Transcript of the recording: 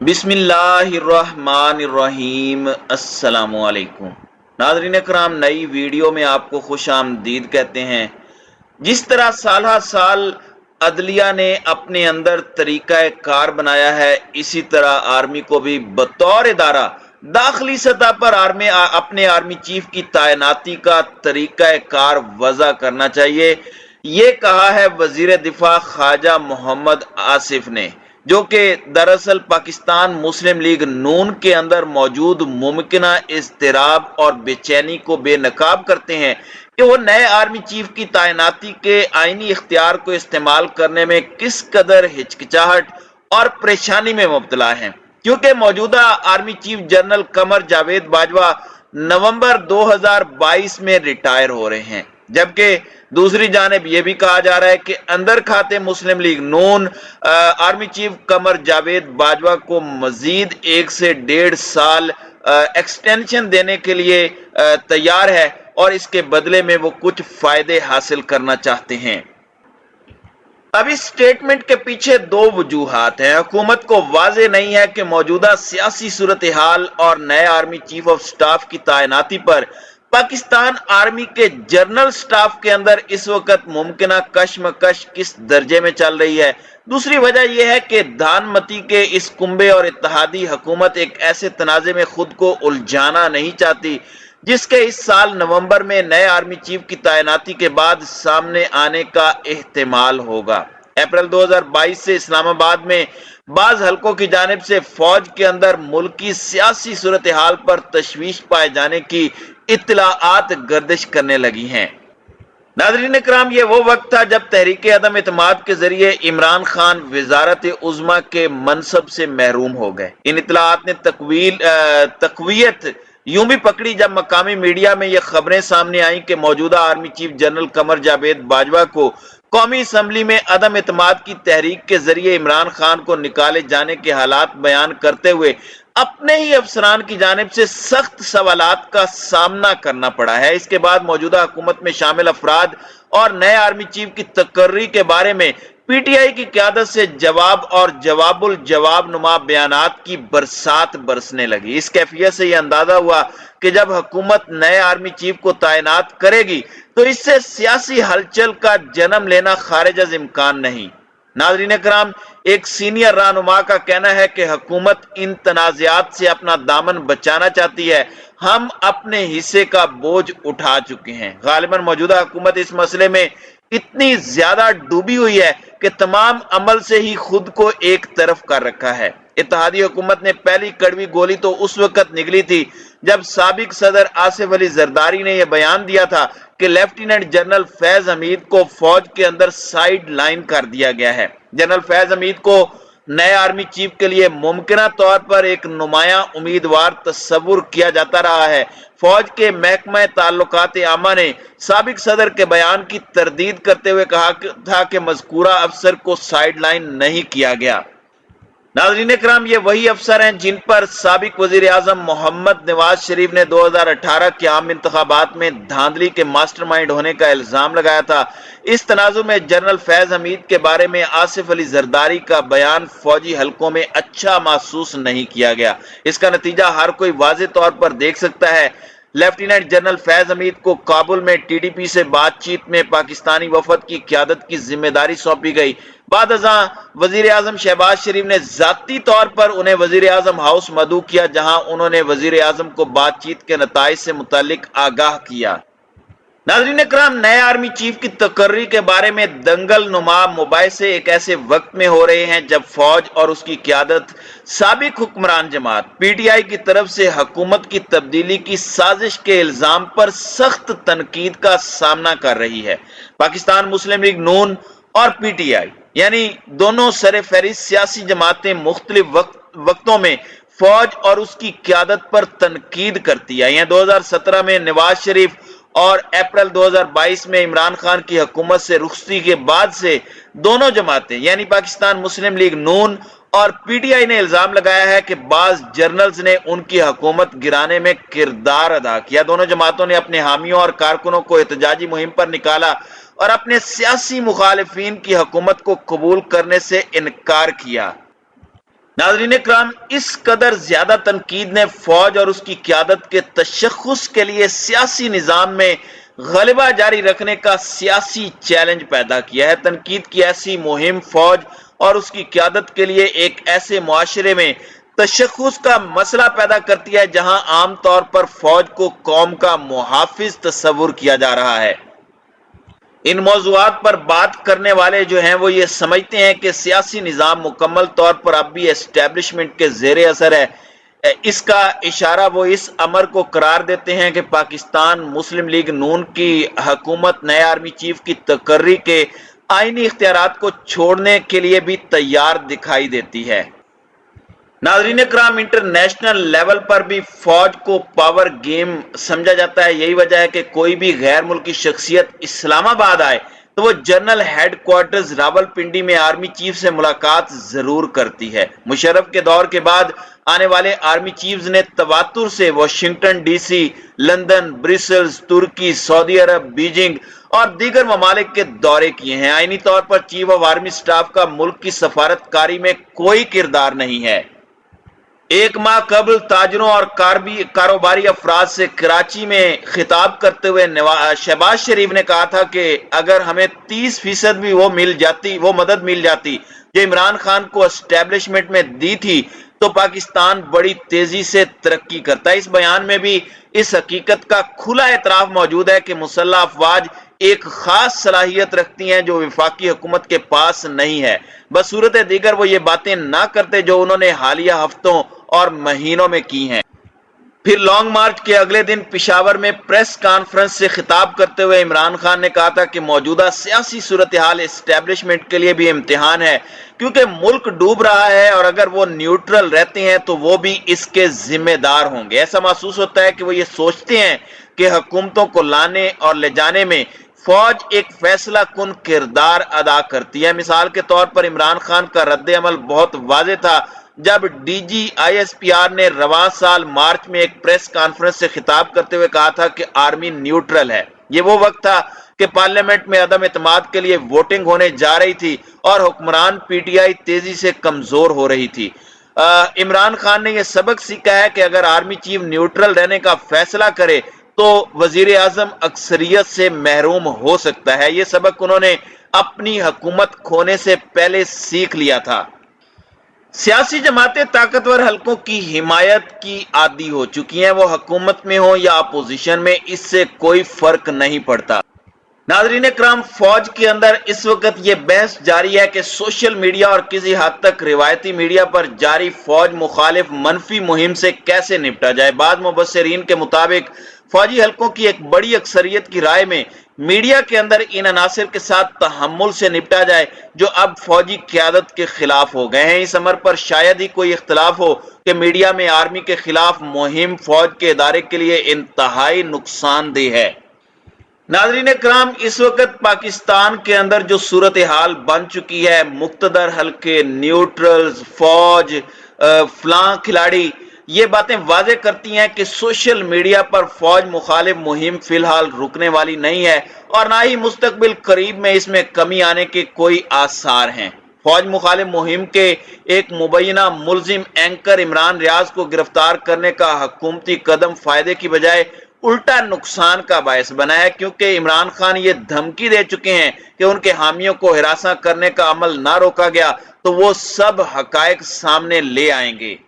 बिस्मिल्लाहिर्रहमानिर्रहीम। अस्सलाम वालेकुम नाज़रीन करام, नई वीडियो में आपको खुश आमदीद कहते हैं। जिस तरह साल साल अदलिया ने अपने अंदर तरीका कार बनाया है, इसी तरह आर्मी को भी बतौर इदारा दाखिली सतह पर अपने आर्मी चीफ की तैनाती का तरीका कार वज़ा करना चाहिए। ये कहा है वजीर दिफा ख्वाजा मोहम्मद आसिफ ने, जो कि दरअसल पाकिस्तान मुस्लिम लीग नून के अंदर मौजूद मुमकिना इज़्तिराब और बेचैनी को बेनकाब करते हैं कि वो नए आर्मी चीफ की तैनाती के आईनी इख्तियार को इस्तेमाल करने में किस कदर हिचकिचाहट और परेशानी में मुब्तला हैं, क्योंकि मौजूदा army chief general Qamar Javed Bajwa नवंबर 2022 में रिटायर हो रहे हैं। जबकि दूसरी जानिब यह भी कहा जा रहा है कि अंदर खाते मुस्लिम लीग नून आर्मी चीफ कमर जावेद बाजवा को मजीद 1 से 1.5 साल एक्सटेंशन देने के लिए तैयार है और इसके बदले में वो कुछ फायदे हासिल करना चाहते हैं। अब इस स्टेटमेंट के पीछे दो वजूहात हैं। हुकूमत को वाजे नहीं है कि मौजूदा सियासी सूरत हाल और नए आर्मी चीफ ऑफ स्टाफ की तैनाती पर पाकिस्तान आर्मी के जनरल स्टाफ के अंदर इस वक्त मुमकिना कशमकश किस दर्जे में चल रही है। दूसरी वजह यह है कि धानमती के इस कुंबे और इत्तेहादी हुकूमत एक ऐसे तनाज़े में खुद को उलझाना नहीं चाहती जिसके इस साल नवंबर में नए आर्मी चीफ की तैनाती के बाद सामने आने का एहतिमाल होगा। अप्रैल 2022 से इस्लामाबाद में बाज हलकों की जानिब से फौज के अंदर मुल्की सियासी सूरत हाल पर तशवीश पाए जाने की इत्तलाआत गर्दिश करने लगी हैं। नाज़रीन इकराम, ये वो वक्त था जब तहरीक अदम इत्तेमाद के जरिए इमरान खान वजारत उज़्मा के मनसब से महरूम हो गए। इन इत्तलाआत ने तकवीयत यूं भी पकड़ी जब मकामी मीडिया में यह खबरें सामने आई कि मौजूदा army chief general Qamar Javed Bajwa को कौमी असम्बली में अदम इत्तेमाद की तहरीक के जरिए इमरान खान को निकाले जाने के हालात बयान करते हुए अपने ही अफसरान की जानिब से सख्त सवालात का सामना करना पड़ा है। इसके बाद मौजूदा हुकूमत में शामिल अफराद और नए आर्मी चीफ की तकर्री के बारे में पीटीआई की क़यादत से जवाब और जवाबुल जवाब नुमा बयानात की बरसात बरसने लगी। इस कैफियत से यह अंदाजा हुआ कि जब हुकूमत नए आर्मी चीफ को तैनात करेगी तो इससे सियासी हलचल का जन्म लेना खारिज अज इम्कान नहीं। नाज़रीन कराम, एक सीनियर रहनुमा का कहना है कि हुकूमत इन तनाज़ात से अपना दामन बचाना चाहती है। हम अपने हिस्से का बोझ उठा चुके हैं। गालिबन मौजूदा हुकूमत इस मसले में इतनी ज्यादा डूबी हुई है कि तमाम अमल से ही खुद को एक तरफ कर रखा है। इत्तेहादी हुकूमत ने पहली कड़वी गोली तो उस वक्त निकली थी जब साबिक सदर आसिफ अली जरदारी ने यह बयान दिया था कि लेफ्टिनेंट जनरल फैज हमीद को फौज के अंदर साइड लाइन कर दिया गया है। जनरल फैज हमीद को नए आर्मी चीफ के लिए मुमकिना तौर पर एक नुमाया उम्मीदवार तस्वुर किया जाता रहा है। फौज के महकमा ताल्लुकात आमा ने साबिक सदर के बयान की तरदीद करते हुए कहा था कि मज़कूरा अफसर को साइड लाइन नहीं किया गया। नाज़रीन कराम, ये वही अफसर हैं जिन पर साबिक वजीर आजम मोहम्मद नवाज शरीफ ने 2018 के आम इंतखाबात में धांधली के मास्टरमाइंड होने का इल्जाम लगाया था। इस तनाज़ुर में जनरल फैज हमीद के बारे में आसिफ अली जरदारी का बयान फौजी हलकों में अच्छा महसूस नहीं किया गया। इसका नतीजा हर कोई वाज़े तौर पर देख सकता है। लेफ्टिनेंट जनरल फैज हमीद को काबुल में टीडीपी से बातचीत में पाकिस्तानी वफद की क़यादत की जिम्मेदारी सौंपी गई। बाद अज़ां वजीर आजम शहबाज शरीफ ने जाती तौर पर उन्हें वजीर आजम हाउस मदऊ किया, जहां उन्होंने वजीर आजम को बातचीत के नताइज से मुतालिक आगाह किया। नाज़रीन कराम, नए आर्मी चीफ की तकर्री के बारे में दंगल नुमा मुबाहिसे एक ऐसे वक्त में हो रहे हैं जब फौज और उसकी क़यादत साबिक हुक्मरान जमात पीटीआई की तरफ से हुकूमत की तब्दीली की साजिश के इल्जाम पर सख्त तनकीद का सामना कर रही है। पाकिस्तान मुस्लिम लीग नून और पीटीआई यानी दोनों सरफहरिस्त सियासी जमातें मुख्तलिफ वक्तों में फौज और उसकी क़यादत पर तनकीद करती आई हैं। 2017 में नवाज शरीफ और अप्रैल 2022 में इमरान खान की हुकूमत से रुखसती के बाद से दोनों जमातें यानी पाकिस्तान मुस्लिम लीग नून और पीटीआई ने इल्जाम लगाया है कि बाज जर्नल्स ने उनकी हुकूमत गिराने में किरदार अदा किया। दोनों जमातों ने अपने हामियों और कारकुनों को एहतजाजी मुहिम पर निकाला और अपने सियासी मुखालिफिन की हुकूमत को कबूल करने से इनकार किया। नाज़रीन इकराम, इस कदर ज्यादा तनकीद ने फौज और उसकी क़यादत के तशख़्ख़ुस के लिए सियासी निज़ाम में गलबा जारी रखने का सियासी चैलेंज पैदा किया है। तनकीद की ऐसी मुहिम फौज और उसकी क़यादत के लिए एक ऐसे मुआशरे में तशख़्ख़ुस का मसला पैदा करती है जहां आम तौर पर फौज को कौम का मुहाफिज तस्वुर किया जा रहा है। इन मौज़ूआत पर बात करने वाले जो हैं वो ये समझते हैं कि सियासी निज़ाम मुकम्मल तौर पर अब भी एस्टेब्लिशमेंट के ज़ेरे असर है। इसका इशारा वो इस अमर को करार देते हैं कि पाकिस्तान मुस्लिम लीग नून की हुकूमत नए आर्मी चीफ की तकर्री के आईनी इख्तियारात को छोड़ने के लिए भी तैयार दिखाई देती है। नाज़रीन इकराम, इंटरनेशनल लेवल पर भी फौज को पावर गेम समझा जाता है। यही वजह है कि कोई भी गैर मुल्की शख्सियत इस्लामाबाद आए तो वो जनरल हेडक्वार्टर्स रावलपिंडी में आर्मी चीफ से मुलाकात जरूर करती है। मुशर्रफ के दौर के बाद आने वाले आर्मी चीफ्स ने तवातुर से वाशिंगटन डीसी, लंदन, ब्रिसल्स, तुर्की, सऊदी अरब, बीजिंग और दीगर ममालिक के दौरे किए हैं। आईनी तौर पर चीफ ऑफ आर्मी स्टाफ का मुल्क की सफारतकारी में कोई किरदार नहीं है। एक माह कबल ताजरों और कारोबारी अफराद से कराची में खिताब करते हुए शहबाज शरीफ ने कहा था कि अगर हमें 30% भी वो मदद मिल जाती जो इमरान खान को एस्टेब्लिशमेंट में दी थी तो पाकिस्तान बड़ी तेजी से तरक्की करता है। इस बयान में भी इस हकीकत का खुला एतराफ मौजूद है कि मुसल्लह अफवाज एक खास सलाहियत रखती हैं जो वफाकी हुकूमत के पास नहीं है। बसूरत दीगर वो ये बातें ना करते जो उन्होंने हालिया हफ्तों और महीनों में की हैं। फिर लॉन्ग मार्च के अगले दिन पिशावर में प्रेस कॉन्फ्रेंस से खिताब करते हुए इमरान खान ने कहा था कि मौजूदा सियासी सूरत हाल एस्टेब्लिशमेंट के लिए भी इम्तिहान है क्योंकि मुल्क डूब रहा है और अगर वो न्यूट्रल रहते हैं तो वो भी इसके जिम्मेदार होंगे। ऐसा महसूस होता है कि वो ये सोचते हैं कि हुकूमतों को लाने और ले जाने में फौज एक फैसला कुन किरदार अदा करती है। मिसाल के तौर पर इमरान खान का रद्द अमल बहुत वाज़ेह था जब DGISPR ने रवां साल मार्च में एक प्रेस कॉन्फ्रेंस से खिताब करते हुए कहा था कि आर्मी न्यूट्रल है। ये वो वक्त था कि पार्लियामेंट में अदम एतमाद के लिए वोटिंग होने जा रही थी और हुक्मरान PTI तेजी से कमजोर हो रही थी। इमरान खान ने यह सबक सीखा है कि अगर आर्मी चीफ न्यूट्रल रहने का फैसला करे तो वजीर आजम अक्सरियत से महरूम हो सकता है। यह सबक उन्होंने अपनी हुकूमत खोने से पहले सीख लिया था। सियासी जमातें ताकतवर हलकों की हिमायत की आदी हो चुकी हैं, वो हुकूमत में हो या अपोजिशन में, इससे कोई फर्क नहीं पड़ता। नाज़रीन इकराम, फौज के अंदर इस वक्त ये बहस जारी है कि सोशल मीडिया और किसी हद तक रिवायती मीडिया पर जारी फौज मुखालिफ मनफी मुहिम से कैसे निपटा जाए। बाद मुबस्सिरीन के मुताबिक फौजी हलकों की एक बड़ी अक्सरियत की राय में मीडिया के अंदर इन अनासिर के साथ तहम्मुल से निपटा जाए जो अब फौजी क़यादत के खिलाफ हो गए हैं। इस अमर पर शायद ही कोई इख्तलाफ हो कि मीडिया में आर्मी के खिलाफ मुहिम फौज के इदारे के लिए इंतहाई नुकसानदेह है। नाज़रीन इकराम, इस वक्त पाकिस्तान के अंदर जो सूरत हाल बन चुकी है, मुक्तदर हल्के, न्यूट्रल्स, फौज, फलां खिलाड़ी, ये बातें वाज़ेह करती हैं कि सोशल मीडिया पर फौज मुखालिफ मुहिम फिलहाल रुकने वाली नहीं है और ना ही मुस्तकबिल करीब में इसमें कमी आने के कोई आसार हैं। फौज मुखालिफ मुहिम के एक मुबैना मुलजिम एंकर इमरान रियाज को गिरफ्तार करने का हुकूमती कदम फायदे की बजाय उल्टा नुकसान का बायस बना है क्योंकि इमरान खान ये धमकी दे चुके हैं कि उनके हामियों को हिरासा करने का अमल ना रोका गया तो वो सब हकायक सामने ले आएंगे।